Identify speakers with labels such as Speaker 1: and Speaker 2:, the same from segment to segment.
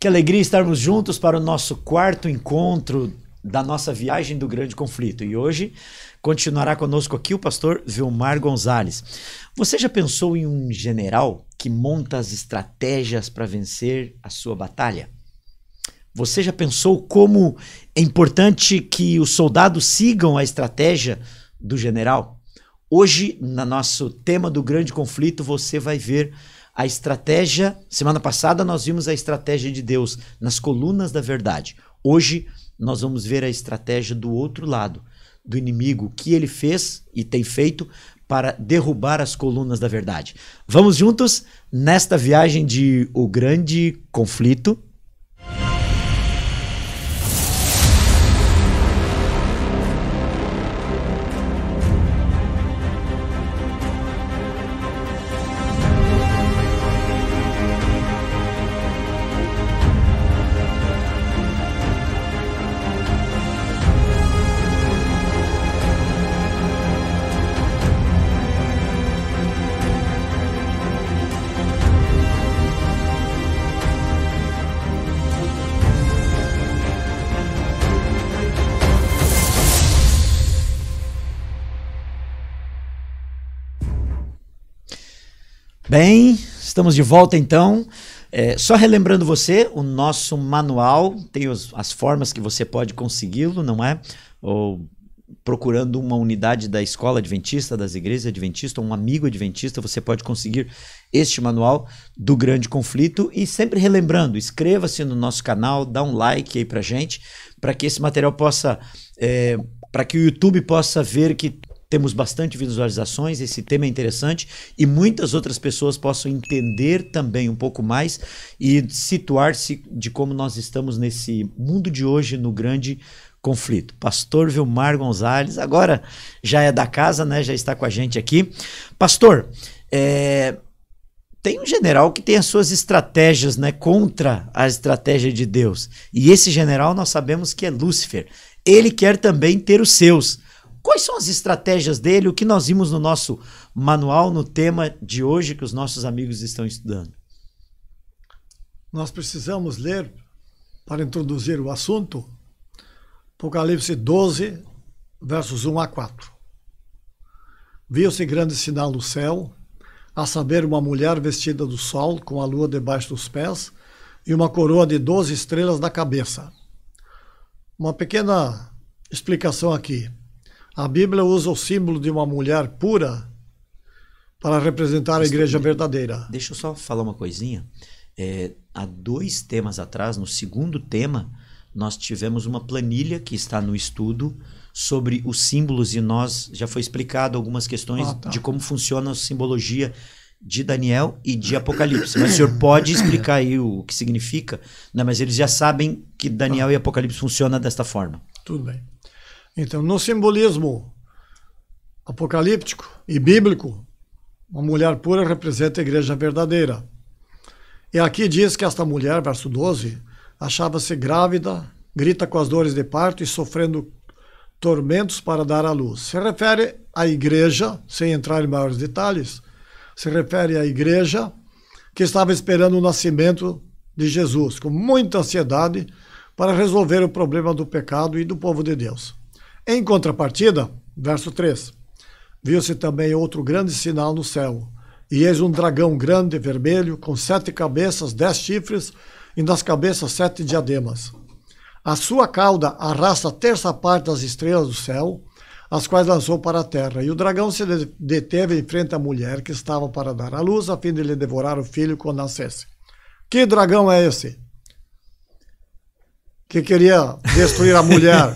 Speaker 1: Que alegria estarmos juntos para o nosso quarto encontro da nossa viagem do grande conflito. E hoje continuará conosco aqui o pastor Vilmar Gonzalez. Você já pensou em um general que monta as estratégias para vencer a sua batalha? Você já pensou como é importante que os soldados sigam a estratégia do general? Hoje, no nosso tema do grande conflito, você vai ver a estratégia. Semana passada nós vimos a estratégia de Deus nas colunas da verdade. Hoje nós vamos ver a estratégia do outro lado, do inimigo, o que ele fez e tem feito para derrubar as colunas da verdade. Vamos juntos nesta viagem de O Grande Conflito. Bem, estamos de volta então. Só relembrando você, o nosso manual tem as formas que você pode consegui-lo, não é? Ou procurando uma unidade da escola adventista, das igrejas adventistas, ou um amigo adventista, você pode conseguir este manual do grande conflito. E sempre relembrando, inscreva-se no nosso canal, dá um like aí pra gente, para que esse material possa, para que o YouTube possa ver que temos bastante visualizações, esse tema é interessante e muitas outras pessoas possam entender também um pouco mais e situar-se de como nós estamos nesse mundo de hoje no grande conflito. Pastor Vilmar Gonzalez, agora já é da casa, né? Já está com a gente aqui. Pastor, tem um general que tem as suas estratégias, né, contra a estratégia de Deus. E esse general nós sabemos que é Lúcifer. Ele quer também ter os seus. Quais são as estratégias dele? O que nós vimos no nosso manual, no tema de hoje que os nossos amigos estão estudando?
Speaker 2: Nós precisamos ler, para introduzir o assunto, Apocalipse 12, versos 1 a 4. Viu-se grande sinal no céu, a saber, uma mulher vestida do sol, com a lua debaixo dos pés, e uma coroa de 12 estrelas na cabeça. Uma pequena explicação aqui. A Bíblia usa o símbolo de uma mulher pura para representar a igreja verdadeira.
Speaker 1: Deixa eu só falar uma coisinha. Há 2 temas atrás, no segundo tema, nós tivemos uma planilha que está no estudo sobre os símbolos e nós já foi explicado algumas questões de como funciona a simbologia de Daniel e de Apocalipse. Mas o senhor pode explicar aí o que significa? Não, mas eles já sabem que Daniel e Apocalipse funcionam desta forma.
Speaker 2: Tudo bem. Então, no simbolismo apocalíptico e bíblico, uma mulher pura representa a igreja verdadeira. E aqui diz que esta mulher, verso 12, achava-se grávida, grita com as dores de parto e sofrendo tormentos para dar à luz. Se refere à igreja, sem entrar em maiores detalhes, se refere à igreja que estava esperando o nascimento de Jesus, com muita ansiedade para resolver o problema do pecado e do povo de Deus. Em contrapartida, verso 3, viu-se também outro grande sinal no céu, e eis um dragão grande, vermelho, com 7 cabeças, 10 chifres, e nas cabeças 7 diademas. A sua cauda arrasta a terça parte das estrelas do céu, as quais lançou para a terra, e o dragão se deteve em frente à mulher que estava para dar à luz, a fim de lhe devorar o filho quando nascesse. Que dragão é esse? Que queria destruir a mulher.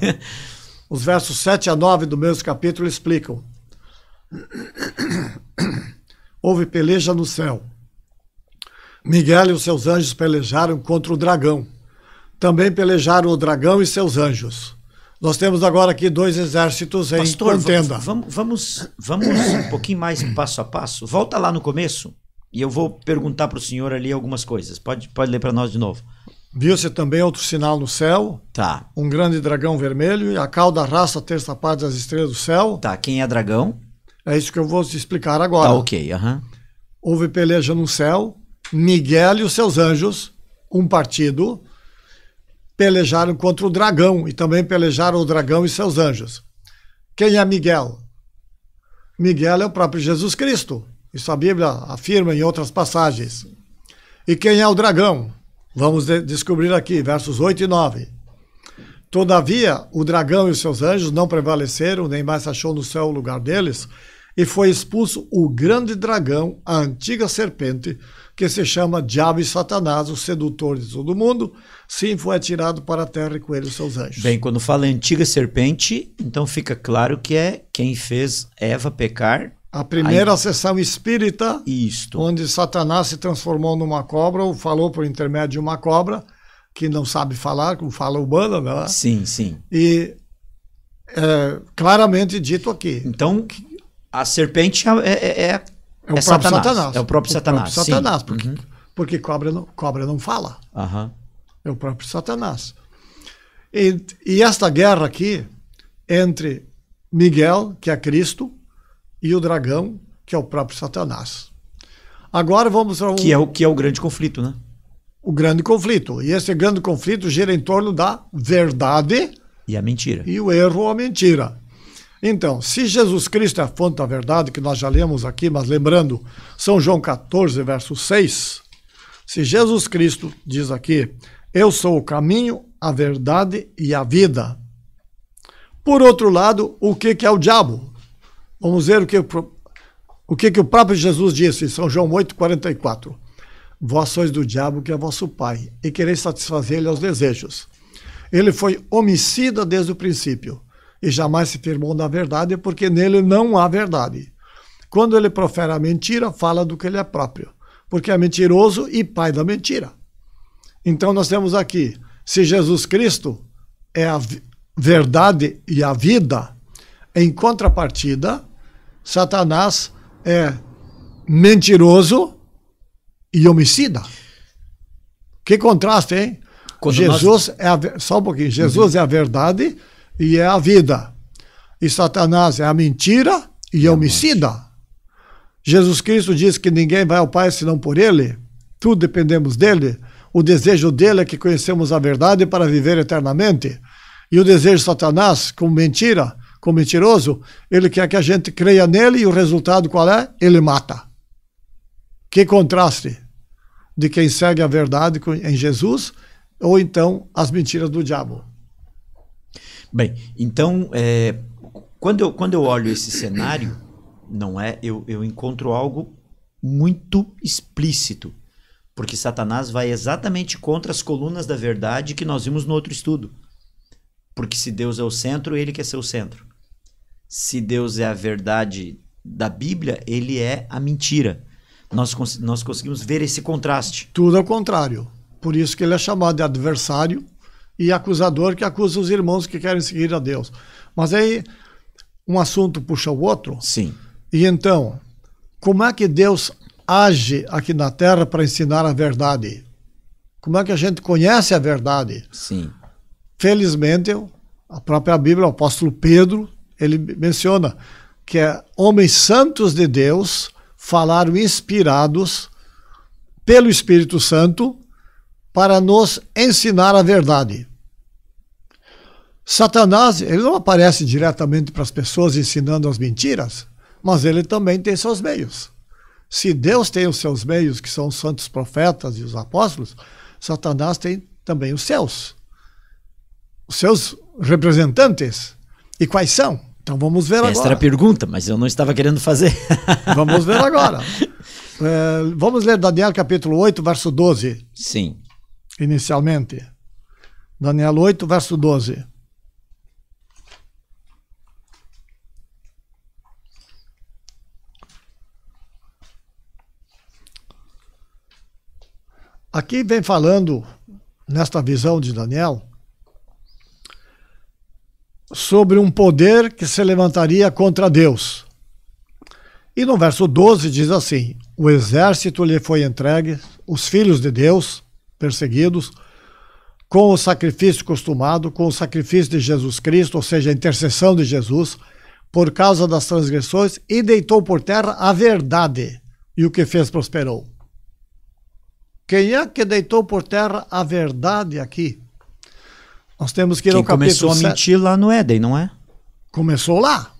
Speaker 2: Os versos 7 a 9 do mesmo capítulo explicam. Houve peleja no céu. Miguel e os seus anjos pelejaram contra o dragão. Também pelejaram o dragão e seus anjos. Nós temos agora aqui 2 exércitos em contenda.
Speaker 1: Vamos um pouquinho mais passo a passo. Volta lá no começo e eu vou perguntar para o senhor ali algumas coisas. Pode ler para nós de novo.
Speaker 2: Viu-se também outro sinal no céu, um grande dragão vermelho, e a cauda arrasta a terça parte das estrelas do céu.
Speaker 1: Quem é dragão?
Speaker 2: É isso que eu vou te explicar agora.
Speaker 1: Ok,
Speaker 2: Houve peleja no céu, Miguel e os seus anjos um partido, pelejaram contra o dragão e também pelejaram o dragão e seus anjos. Quem é Miguel? Miguel é o próprio Jesus Cristo. Isso a Bíblia afirma em outras passagens. E quem é o dragão? Vamos descobrir aqui, versos 8 e 9. Todavia, o dragão e os seus anjos não prevaleceram, nem mais achou no céu o lugar deles, e foi expulso o grande dragão, a antiga serpente, que se chama Diabo e Satanás, o sedutor de todo mundo. Sim, foi atirado para a terra e com ele os seus anjos.
Speaker 1: Bem, quando fala em antiga serpente, então fica claro que é quem fez Eva pecar.
Speaker 2: A primeira sessão espírita,
Speaker 1: Isto.
Speaker 2: onde Satanás se transformou numa cobra, ou falou por intermédio de uma cobra, que não sabe falar, como fala humana, né?
Speaker 1: Sim, sim.
Speaker 2: E claramente dito aqui.
Speaker 1: Então, a serpente é
Speaker 2: o próprio Satanás.
Speaker 1: É o próprio Satanás.
Speaker 2: Satanás, porque cobra não fala.
Speaker 1: Uhum.
Speaker 2: É o próprio Satanás. E esta guerra aqui, entre Miguel, que é Cristo, e o dragão, que é o próprio Satanás. Agora vamos para
Speaker 1: que é o grande conflito, né?
Speaker 2: O grande conflito. E esse grande conflito gira em torno da verdade
Speaker 1: e a mentira.
Speaker 2: E o erro ou a mentira. Então, se Jesus Cristo é a fonte da verdade, que nós já lemos aqui, mas lembrando, São João 14, verso 6, se Jesus Cristo diz aqui, eu sou o caminho, a verdade e a vida. Por outro lado, o que é o diabo? Vamos ver o que o próprio Jesus disse em São João 8,44. Vós sois do diabo, que é vosso pai, e quereis satisfazer-lhe aos desejos. Ele foi homicida desde o princípio, e jamais se firmou na verdade, porque nele não há verdade. Quando ele profere a mentira, fala do que ele é próprio, porque é mentiroso e pai da mentira. Então nós temos aqui, se Jesus Cristo é a verdade e a vida, em contrapartida, Satanás é mentiroso e homicida. Que contraste, hein?
Speaker 1: Quando
Speaker 2: Jesus só um pouquinho. Jesus é a verdade e é a vida. E Satanás é a mentira e é homicida. Jesus Cristo diz que ninguém vai ao Pai senão por Ele. Tudo dependemos dele. O desejo dele é que conhecemos a verdade para viver eternamente. E o desejo de Satanás, como mentira, como mentiroso, ele quer que a gente creia nele e o resultado qual é? Ele mata. Que contraste de quem segue a verdade em Jesus ou então as mentiras do diabo.
Speaker 1: Bem, então, quando eu olho esse cenário, não é, eu encontro algo muito explícito, porque Satanás vai exatamente contra as colunas da verdade que nós vimos no outro estudo. Porque se Deus é o centro, ele quer ser o centro. Se Deus é a verdade da Bíblia, ele é a mentira. Nós conseguimos ver esse contraste.
Speaker 2: Tudo ao contrário. Por isso que ele é chamado de adversário e acusador, que acusa os irmãos que querem seguir a Deus. Mas aí um assunto puxa o outro.
Speaker 1: Sim.
Speaker 2: E então, como é que Deus age aqui na Terra para ensinar a verdade? Como é que a gente conhece a verdade?
Speaker 1: Sim.
Speaker 2: Felizmente, a própria Bíblia, o apóstolo Pedro, ele menciona que homens santos de Deus falaram inspirados pelo Espírito Santo para nos ensinar a verdade. Satanás, ele não aparece diretamente para as pessoas ensinando as mentiras, mas ele também tem seus meios. Se Deus tem os seus meios, que são os santos profetas e os apóstolos, Satanás tem também os seus representantes. E quais são? Então vamos ver agora.
Speaker 1: Essa era a pergunta, mas eu não estava querendo fazer.
Speaker 2: Vamos ver agora. Vamos ler Daniel capítulo 8, verso 12.
Speaker 1: Sim.
Speaker 2: Inicialmente. Daniel 8, verso 12. Aqui vem falando, nesta visão de Daniel, sobre um poder que se levantaria contra Deus. E no verso 12 diz assim: o exército lhe foi entregue, os filhos de Deus, perseguidos, com o sacrifício costumado, com o sacrifício de Jesus Cristo, ou seja, a intercessão de Jesus, por causa das transgressões, e deitou por terra a verdade, e o que fez prosperou. Quem é que deitou por terra a verdade aqui? Nós temos que ir ao capítulo 7.
Speaker 1: Quem começou a mentir lá no Éden, não é?
Speaker 2: Começou lá.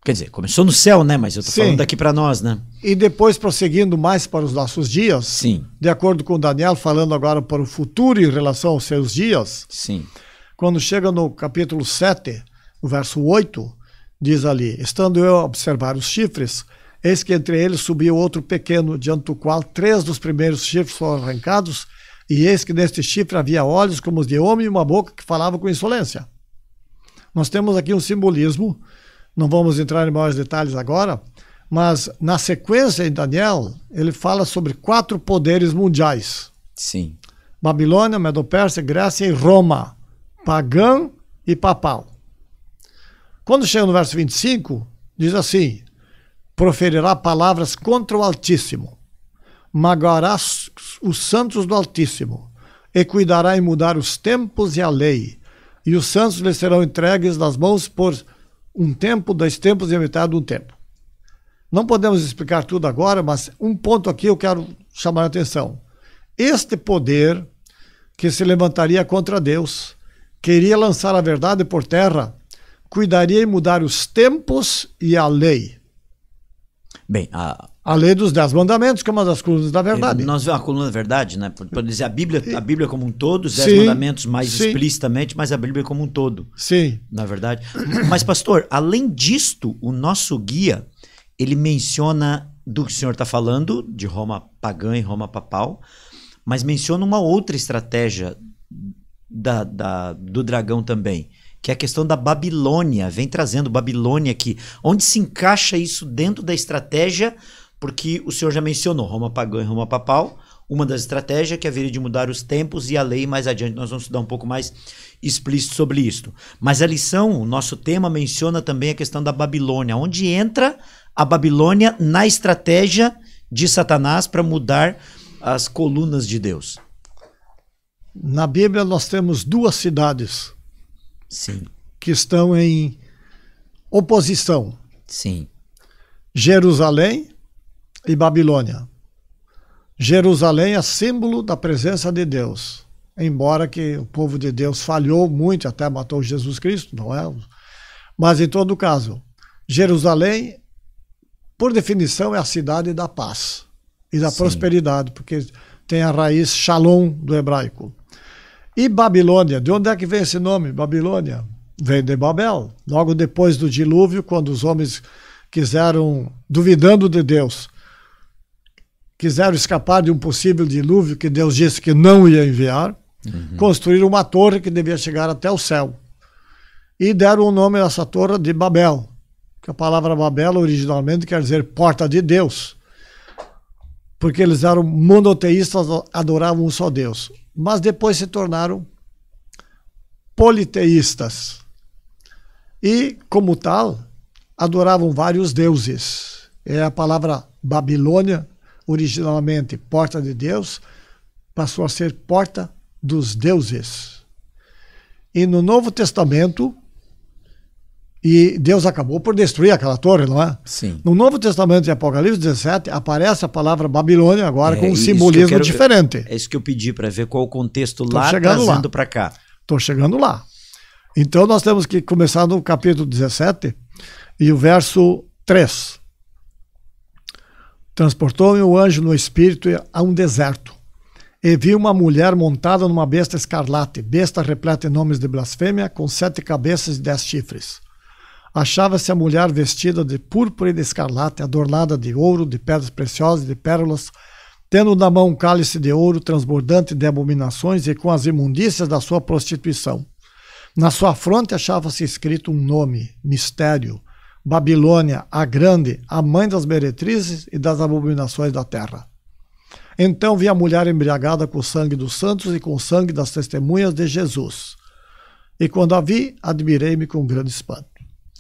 Speaker 1: Quer dizer, começou no céu, né? Mas eu tô
Speaker 2: Sim.
Speaker 1: falando daqui para nós, né?
Speaker 2: E depois, prosseguindo mais para os nossos dias,
Speaker 1: Sim.
Speaker 2: de acordo com Daniel, falando agora para o futuro em relação aos seus dias,
Speaker 1: Sim.
Speaker 2: quando chega no capítulo 7, o verso 8, diz ali: estando eu a observar os chifres, eis que entre eles subiu outro pequeno, diante do qual 3 dos primeiros chifres foram arrancados, e eis que neste chifre havia olhos como os de homem e uma boca que falava com insolência. Nós temos aqui um simbolismo, não vamos entrar em maiores detalhes agora, mas na sequência em Daniel, ele fala sobre 4 poderes mundiais.
Speaker 1: Sim.
Speaker 2: Babilônia, Medo-Pérsia, Grécia e Roma, pagã e papal. Quando chega no verso 25, diz assim: proferirá palavras contra o Altíssimo, magoará os santos do Altíssimo, e cuidará em mudar os tempos e a lei, e os santos lhe serão entregues nas mãos por um tempo, 2 tempos e a metade de um tempo. Não podemos explicar tudo agora, mas um ponto aqui eu quero chamar a atenção. Este poder que se levantaria contra Deus, queria lançar a verdade por terra, cuidaria em mudar os tempos e a lei.
Speaker 1: Bem,
Speaker 2: a lei dos 10 mandamentos, que é uma das colunas da verdade.
Speaker 1: Nós vemos a coluna da verdade, né? Pode dizer a Bíblia como um todo, os 10 mandamentos mais explicitamente, mas a Bíblia como um todo.
Speaker 2: Sim.
Speaker 1: Na verdade. Mas, pastor, além disto, o nosso guia, ele menciona do que o senhor está falando, de Roma pagã e Roma papal, mas menciona uma outra estratégia do dragão também, que é a questão da Babilônia. Vem trazendo Babilônia aqui. Onde se encaixa isso dentro da estratégia? Porque o senhor já mencionou Roma pagã e Roma papal. Uma das estratégias que haveria de mudar os tempos e a lei. Mais adiante nós vamos estudar um pouco mais explícito sobre isso. Mas a lição, o nosso tema, menciona também a questão da Babilônia. Onde entra a Babilônia na estratégia de Satanás para mudar as colunas de Deus?
Speaker 2: Na Bíblia nós temos 2 cidades.
Speaker 1: Sim.
Speaker 2: Que estão em oposição.
Speaker 1: Sim.
Speaker 2: Jerusalém e Babilônia. Jerusalém é símbolo da presença de Deus. Embora que o povo de Deus falhou muito, até matou Jesus Cristo, não é? Mas em todo caso, Jerusalém, por definição, é a cidade da paz e da prosperidade, porque tem a raiz Shalom do hebraico. E Babilônia, de onde é que vem esse nome? Babilônia vem de Babel. Logo depois do dilúvio, quando os homens quiseram, duvidando de Deus, quiseram escapar de um possível dilúvio que Deus disse que não ia enviar, construíram uma torre que devia chegar até o céu. E deram o nome a essa torre de Babel, que a palavra Babel originalmente quer dizer porta de Deus, porque eles eram monoteístas, adoravam um só Deus. Mas depois se tornaram politeístas. E, como tal, adoravam vários deuses. É a palavra Babilônia, originalmente porta de Deus, passou a ser porta dos deuses. E no Novo Testamento, e Deus acabou por destruir aquela torre, não é?
Speaker 1: Sim.
Speaker 2: No Novo Testamento de Apocalipse 17, aparece a palavra Babilônia agora com um simbolismo diferente.
Speaker 1: É isso que eu pedi para ver qual o contexto lá, trazendo para cá.
Speaker 2: Estou chegando lá. Então nós temos que começar no capítulo 17 e o verso 3. Transportou-me o anjo no espírito a um deserto, e vi uma mulher montada numa besta escarlate, besta repleta de nomes de blasfêmia, com 7 cabeças e 10 chifres. Achava-se a mulher vestida de púrpura e de escarlate, adornada de ouro, de pedras preciosas e de pérolas, tendo na mão um cálice de ouro transbordante de abominações e com as imundícias da sua prostituição. Na sua fronte achava-se escrito um nome, mistério, Babilônia, a grande, a mãe das meretrizes e das abominações da terra. Então vi a mulher embriagada com o sangue dos santos e com o sangue das testemunhas de Jesus. E quando a vi, admirei-me com grande espanto.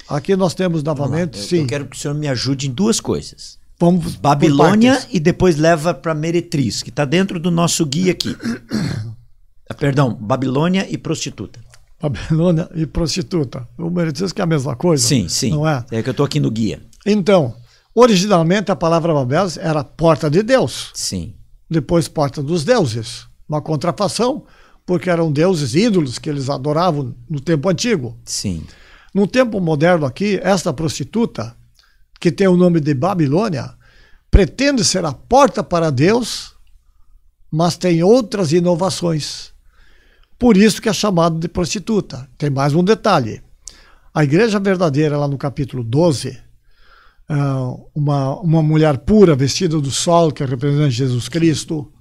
Speaker 2: Aqui nós temos novamente,
Speaker 1: eu quero que o senhor me ajude em 2 coisas.
Speaker 2: Vamos
Speaker 1: Babilônia e depois leva para meretriz, que está dentro do nosso guia aqui. Perdão, Babilônia e prostituta.
Speaker 2: Babilônia e prostituta. O meretriz que é a mesma coisa.
Speaker 1: Sim, sim.
Speaker 2: Não é?
Speaker 1: É que eu estou aqui no guia.
Speaker 2: Então, originalmente a palavra Babel era porta de Deus.
Speaker 1: Sim.
Speaker 2: depois porta dos deuses. Uma contrafação, porque eram deuses ídolos que eles adoravam no tempo antigo.
Speaker 1: Sim.
Speaker 2: No tempo moderno aqui, esta prostituta, que tem o nome de Babilônia, pretende ser a porta para Deus, mas tem outras inovações. Por isso que é chamado de prostituta. Tem mais um detalhe. A igreja verdadeira, lá no capítulo 12, uma mulher pura, vestida do sol, que representa Jesus Cristo,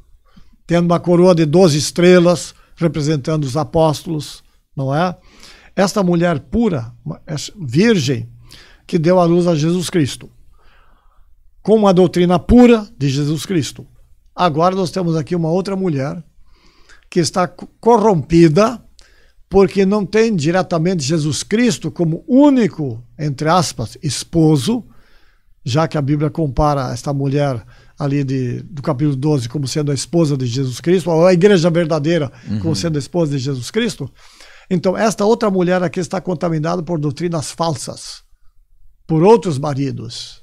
Speaker 2: tendo uma coroa de 12 estrelas, representando os apóstolos, não é? Esta mulher pura, virgem, que deu à luz a Jesus Cristo, com uma doutrina pura de Jesus Cristo. Agora nós temos aqui uma outra mulher que está corrompida porque não tem diretamente Jesus Cristo como único, entre aspas, esposo, já que a Bíblia compara esta mulher ali do capítulo 12 como sendo a esposa de Jesus Cristo, ou a igreja verdadeira como sendo a esposa de Jesus Cristo. Então, esta outra mulher aqui está contaminada por doutrinas falsas, por outros maridos.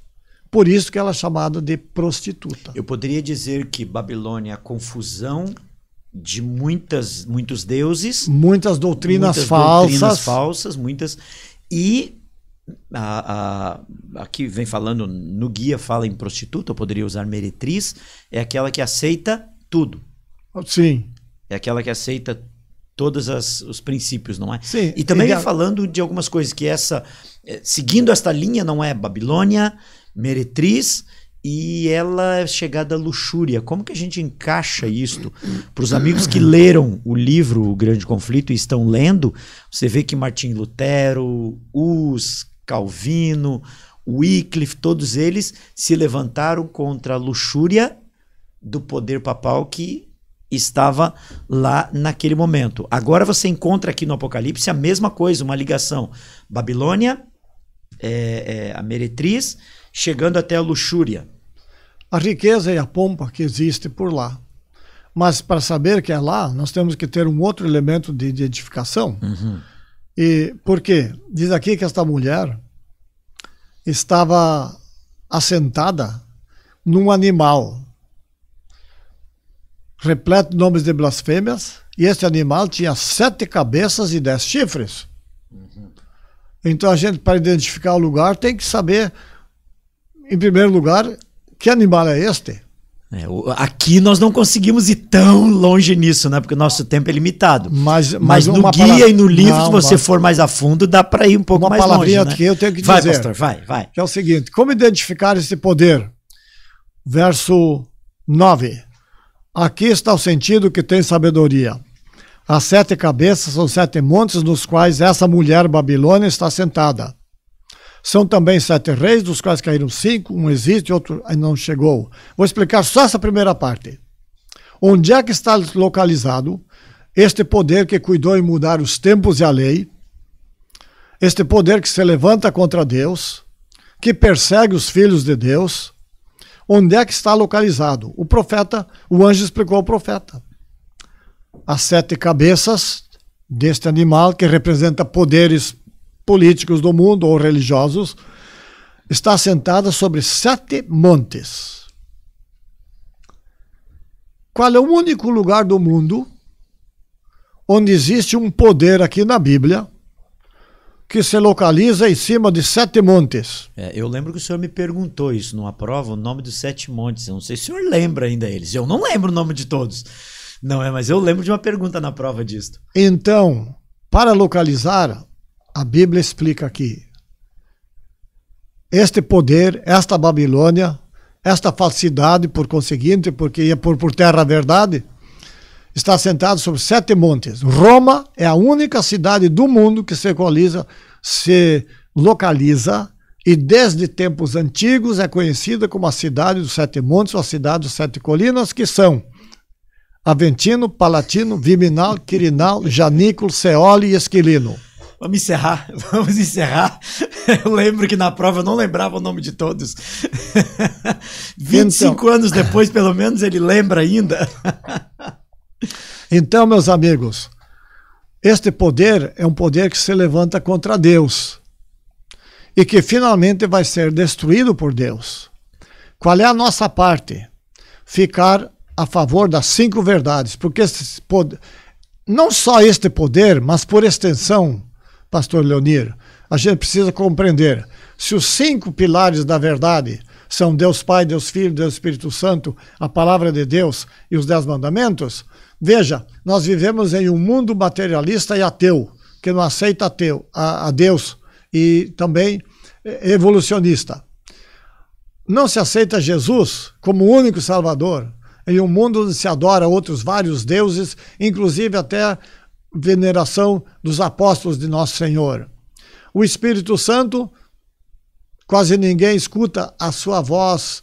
Speaker 2: Por isso que ela é chamada de prostituta.
Speaker 1: Eu poderia dizer que Babilônia é a confusão de muitos deuses,
Speaker 2: muitas doutrinas
Speaker 1: falsas, e aqui vem falando, no guia fala em prostituta, eu poderia usar meretriz, é aquela que aceita tudo.
Speaker 2: Sim.
Speaker 1: É aquela que aceita todos os princípios, não é?
Speaker 2: Sim.
Speaker 1: E também vem falando de algumas coisas, que seguindo esta linha, não é? Babilônia, meretriz, e ela é chegada à luxúria. Como que a gente encaixa isto? Para os amigos que leram o livro O Grande Conflito e estão lendo, você vê que Martim Lutero, Hus, Calvino, Wycliffe, todos eles se levantaram contra a luxúria do poder papal que estava lá naquele momento. Agora você encontra aqui no Apocalipse a mesma coisa, uma ligação. Babilônia, a meretriz, chegando até a luxúria.
Speaker 2: A riqueza e a pompa que existe por lá. Mas para saber que é lá, nós temos que ter um outro elemento de identificação. E por quê? Diz aqui que esta mulher estava assentada num animal repleto de nomes de blasfêmias, e este animal tinha 7 cabeças e 10 chifres. Então a gente, para identificar o lugar, tem que saber, em primeiro lugar, que animal é este.
Speaker 1: Aqui nós não conseguimos ir tão longe nisso, né? Porque o nosso tempo é limitado. Mas no guia e no livro, se você for mais a fundo, dá para ir um pouco mais longe. Uma palavrinha
Speaker 2: que eu tenho que
Speaker 1: dizer.
Speaker 2: Vai,
Speaker 1: pastor, vai.
Speaker 2: Que é o seguinte, como identificar esse poder? Verso 9. Aqui está o sentido que tem sabedoria. As 7 cabeças são 7 montes nos quais essa mulher Babilônia está sentada. São também 7 reis, dos quais caíram 5, um existe, outro ainda não chegou. Vou explicar só essa primeira parte. Onde é que está localizado este poder que cuidou em mudar os tempos e a lei, este poder que se levanta contra Deus, que persegue os filhos de Deus? Onde é que está localizado? O anjo explicou ao profeta. As 7 cabeças deste animal, que representa poderes políticos do mundo ou religiosos, está sentada sobre 7 montes. Qual é o único lugar do mundo onde existe um poder aqui na Bíblia que se localiza em cima de 7 montes?
Speaker 1: Eu lembro que o senhor me perguntou isso numa prova, o nome dos 7 montes. Eu não sei se o senhor lembra ainda eles. Eu não lembro o nome de todos. Não mas eu lembro de uma pergunta na prova disto.
Speaker 2: Então, para localizar, a Bíblia explica aqui. Este poder, esta Babilônia, esta falsidade, por conseguinte, porque ia pôr por terra a verdade, está sentado sobre 7 montes. Roma é a única cidade do mundo que se localiza e desde tempos antigos é conhecida como a cidade dos 7 montes ou a cidade dos 7 colinas, que são Aventino, Palatino, Viminal, Quirinal, Janículo, Seole e Esquilino.
Speaker 1: Vamos encerrar. Eu lembro que na prova eu não lembrava o nome de todos. 25 anos depois, pelo menos, ele lembra ainda.
Speaker 2: Então, meus amigos, este poder é um poder que se levanta contra Deus e que finalmente vai ser destruído por Deus. Qual é a nossa parte? Ficar a favor das 5 verdades, porque não só este poder, mas por extensão, pastor Leonir, a gente precisa compreender, se os 5 pilares da verdade são Deus Pai, Deus Filho, Deus Espírito Santo, a palavra de Deus e os 10 mandamentos, veja, nós vivemos em um mundo materialista e ateu, que não aceita a Deus, e também evolucionista. Não se aceita Jesus como o único Salvador, em um mundo onde se adora outros vários deuses, inclusive até veneração dos apóstolos de Nosso Senhor. O Espírito Santo, quase ninguém escuta a sua voz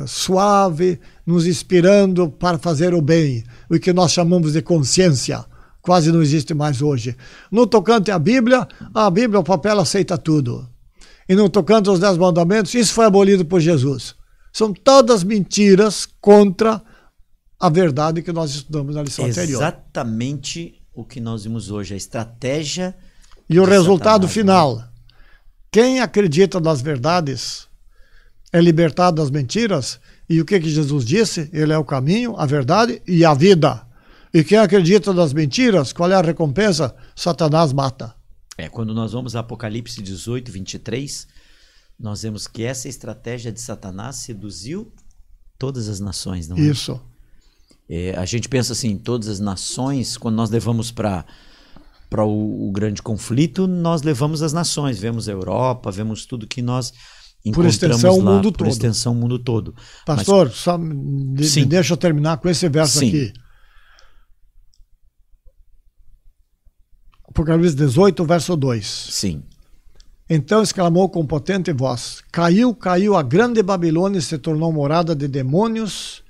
Speaker 2: suave, nos inspirando para fazer o bem, o que nós chamamos de consciência. Quase não existe mais hoje. No tocante à Bíblia, o papel aceita tudo. E no tocante aos 10 mandamentos, isso foi abolido por Jesus. São todas mentiras contra a verdade que nós estudamos na lição anterior.
Speaker 1: Exatamente o que nós vimos hoje, a estratégia.
Speaker 2: E o resultado
Speaker 1: Satanás,
Speaker 2: final. Quem acredita nas verdades é libertado das mentiras. E o que Jesus disse? Ele é o caminho, a verdade e a vida. E quem acredita nas mentiras, qual é a recompensa? Satanás mata.
Speaker 1: Quando nós vamos a Apocalipse 18, 23, nós vemos que essa estratégia de Satanás seduziu todas as nações, não é?
Speaker 2: Isso.
Speaker 1: A gente pensa assim, todas as nações, quando nós levamos para o grande conflito, nós levamos as nações, vemos a Europa, vemos tudo que nós encontramos
Speaker 2: por extensão,
Speaker 1: lá,
Speaker 2: o mundo
Speaker 1: por
Speaker 2: todo.
Speaker 1: extensão, o mundo todo.
Speaker 2: Pastor, só me deixa eu terminar com esse verso
Speaker 1: Sim.
Speaker 2: aqui. Apocalipse 18, verso 2.
Speaker 1: Sim.
Speaker 2: Então exclamou com potente voz: Caiu, caiu a grande Babilônia e se tornou morada de demônios,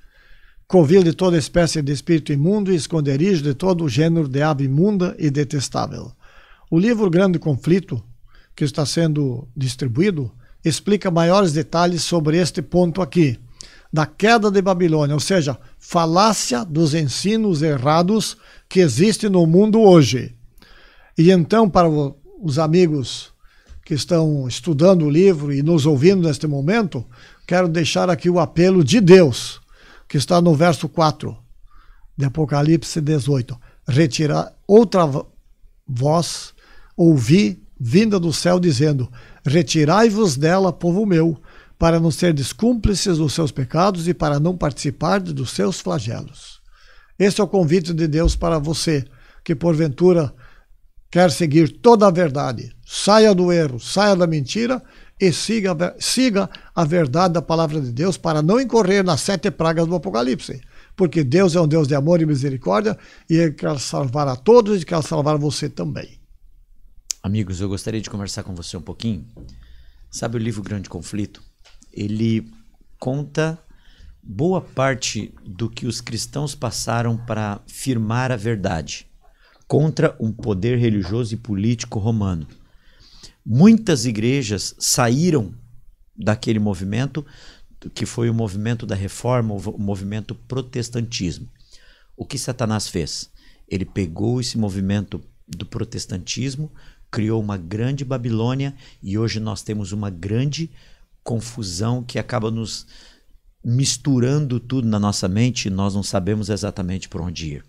Speaker 2: covil de toda espécie de espírito imundo e esconderijo de todo o gênero de ave imunda e detestável. O livro Grande Conflito, que está sendo distribuído, explica maiores detalhes sobre este ponto aqui, da queda de Babilônia, ou seja, falácia dos ensinos errados que existem no mundo hoje. E então, para os amigos que estão estudando o livro e nos ouvindo neste momento, quero deixar aqui o apelo de Deus, que está no verso 4 de Apocalipse 18. Retirar outra voz, ouvi vinda do céu dizendo: retirai-vos dela, povo meu, para não serdes cúmplices dos seus pecados e para não participar dos seus flagelos. Esse é o convite de Deus para você, que porventura quer seguir toda a verdade. Saia do erro, saia da mentira e siga a verdade da palavra de Deus para não incorrer nas 7 pragas do Apocalipse. Porque Deus é um Deus de amor e misericórdia e Ele quer salvar a todos e quer salvar você também.
Speaker 1: Amigos, eu gostaria de conversar com você um pouquinho. Sabe o livro Grande Conflito? Ele conta boa parte do que os cristãos passaram para firmar a verdade contra um poder religioso e político romano. Muitas igrejas saíram daquele movimento, que foi o movimento da reforma, o movimento protestantismo. O que Satanás fez? Ele pegou esse movimento do protestantismo, criou uma grande Babilônia e hoje nós temos uma grande confusão que acaba nos misturando tudo na nossa mente e nós não sabemos exatamente por onde ir.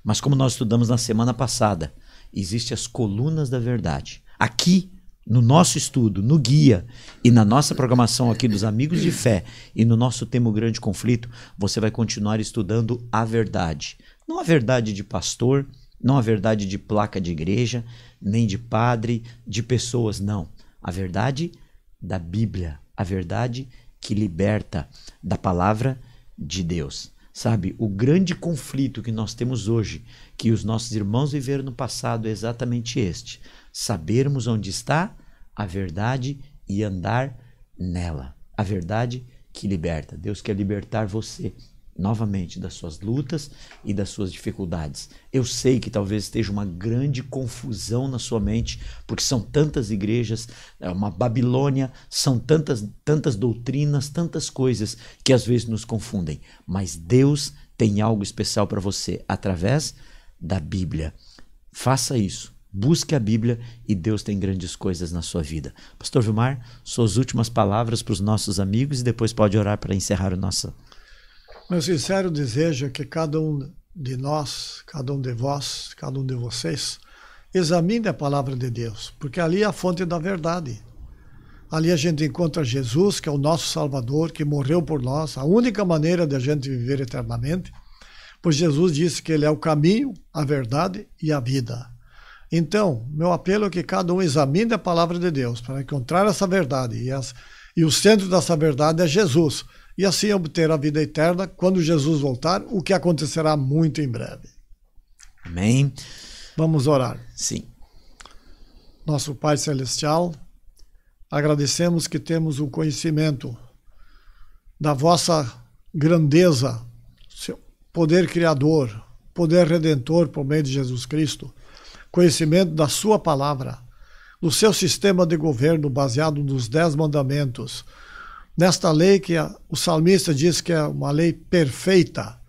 Speaker 1: Mas como nós estudamos na semana passada, existem as colunas da verdade. Aqui, no nosso estudo, no guia e na nossa programação aqui dos Amigos de Fé e no nosso tema Grande Conflito, você vai continuar estudando a verdade. Não a verdade de pastor, não a verdade de placa de igreja, nem de padre, de pessoas, não. A verdade da Bíblia, a verdade que liberta da palavra de Deus. Sabe, o grande conflito que nós temos hoje, que os nossos irmãos viveram no passado, é exatamente este: sabermos onde está a verdade e andar nela. A verdade que liberta. Deus quer libertar você novamente das suas lutas e das suas dificuldades. Eu sei que talvez esteja uma grande confusão na sua mente, porque são tantas igrejas, é uma Babilônia, são tantas doutrinas, tantas coisas que às vezes nos confundem. Mas Deus tem algo especial para você através da Bíblia. Faça isso. Busque a Bíblia e Deus tem grandes coisas na sua vida. Pastor Vilmar, suas últimas palavras para os nossos amigos e depois pode orar para encerrar o nosso...
Speaker 2: Meu sincero desejo é que cada um de nós, cada um de vós, cada um de vocês, examine a palavra de Deus, porque ali é a fonte da verdade. Ali a gente encontra Jesus, que é o nosso Salvador, que morreu por nós, a única maneira de a gente viver eternamente, pois Jesus disse que Ele é o caminho, a verdade e a vida. Então, meu apelo é que cada um examine a palavra de Deus para encontrar essa verdade. E o centro dessa verdade é Jesus. E assim obter a vida eterna quando Jesus voltar, o que acontecerá muito em breve.
Speaker 1: Amém.
Speaker 2: Vamos orar.
Speaker 1: Sim.
Speaker 2: Nosso Pai Celestial, agradecemos que temos o conhecimento da vossa grandeza, seu poder criador, poder redentor por meio de Jesus Cristo, conhecimento da sua palavra, do seu sistema de governo baseado nos 10 mandamentos, nesta lei que o salmista diz que é uma lei perfeita,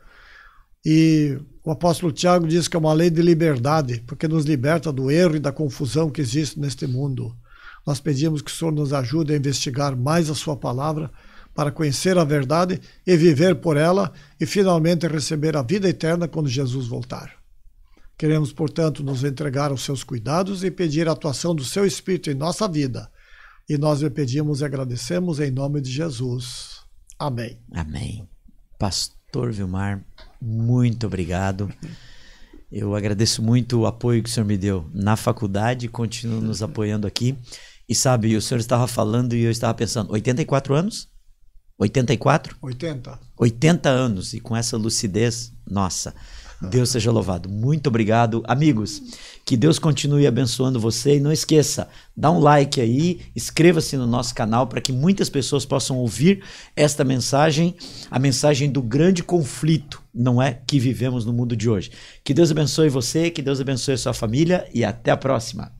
Speaker 2: e o apóstolo Tiago diz que é uma lei de liberdade, porque nos liberta do erro e da confusão que existe neste mundo. Nós pedimos que o Senhor nos ajude a investigar mais a sua palavra, para conhecer a verdade e viver por ela, e finalmente receber a vida eterna quando Jesus voltar. Queremos, portanto, nos entregar aos seus cuidados e pedir a atuação do seu Espírito em nossa vida. E nós lhe pedimos e agradecemos em nome de Jesus. Amém.
Speaker 1: Amém. Pastor Vilmar, muito obrigado. Eu agradeço muito o apoio que o senhor me deu na faculdade, continua nos apoiando aqui. E sabe, o senhor estava falando e eu estava pensando, 84 anos? 84?
Speaker 2: 80.
Speaker 1: 80 anos, e com essa lucidez, nossa, Deus seja louvado. Muito obrigado. Amigos, que Deus continue abençoando você, e não esqueça, dá um like aí, inscreva-se no nosso canal para que muitas pessoas possam ouvir esta mensagem, a mensagem do grande conflito, não é, que vivemos no mundo de hoje. Que Deus abençoe você, que Deus abençoe a sua família, e até a próxima.